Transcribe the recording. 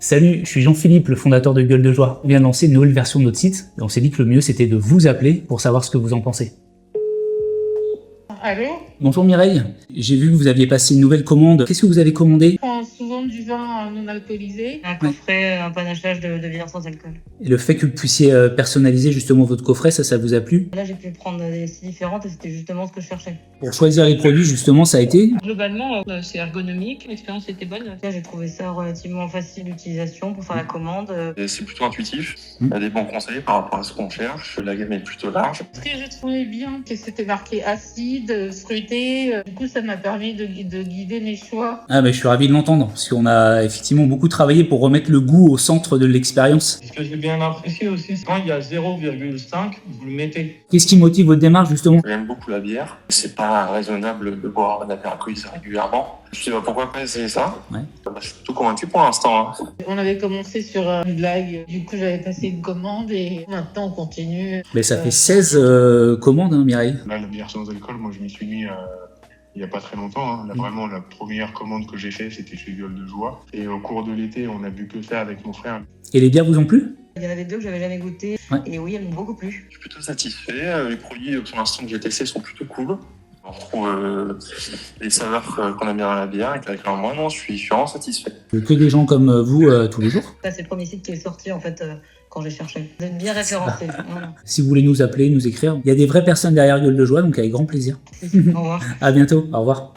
Salut, je suis Jean-Philippe, le fondateur de Gueule de Joie. On vient de lancer une nouvelle version de notre site et on s'est dit que le mieux c'était de vous appeler pour savoir ce que vous en pensez. Allô? Bonjour Mireille, j'ai vu que vous aviez passé une nouvelle commande. Qu'est-ce que vous avez commandé? Je prends souvent du vin non alcoolisé. Un coffret, un panachage de bière sans alcool. Et le fait que vous puissiez personnaliser justement votre coffret, ça vous a plu? Là, j'ai pu prendre des styles différentes et c'était justement ce que je cherchais. Pour choisir les produits justement, ça a été? Globalement, c'est ergonomique, l'expérience était bonne. Là, j'ai trouvé ça relativement facile d'utilisation pour faire la commande. Et c'est plutôt intuitif. Il y a des bons conseils par rapport à ce qu'on cherche. La gamme est plutôt large. Ce que j'ai trouvé bien, que c'était marqué acide, fruité. Du coup, ça m'a permis de guider mes choix. Ah mais je suis ravi de l'entendre, parce qu'on a effectivement beaucoup travaillé pour remettre le goût au centre de l'expérience. Ce que j'ai bien apprécié aussi, c'est quand il y a 0,5, vous le mettez. Qu'est-ce qui motive votre démarche justement? J'aime beaucoup la bière. C'est pas raisonnable de boire de la bière alcoolisée régulièrement. Je me suis dit, pourquoi pas essayer ça? Ouais. Je suis plutôt convaincu pour l'instant. On avait commencé sur une blague. Du coup, j'avais passé une commande et maintenant on continue. Mais ça fait 16 commandes, hein, Mireille. Là, la bière sans alcool, moi je m'y suis mis il n'y a pas très longtemps. Là, vraiment, la première commande que j'ai faite, c'était chez Gueule de Joie. Et au cours de l'été, on a bu que ça avec mon frère. Et les bières vous ont plu? Il y en avait deux que j'avais jamais goûté. Ouais. Et oui, elles m'ont beaucoup plu. Je suis plutôt satisfait. Les produits, pour l'instant, que j'ai testés sont plutôt cool. On retrouve les saveurs qu'on aime bien dans la bière. Et avec moi, non, je suis vraiment satisfait. Que des gens comme vous tous les jours. Ça, c'est le premier site qui est sorti en fait quand j'ai cherché. Vous êtes bien référencé. Voilà. Si vous voulez nous appeler, nous écrire, il y a des vraies personnes derrière Gueule de Joie, donc avec grand plaisir. Au revoir. À bientôt, au revoir.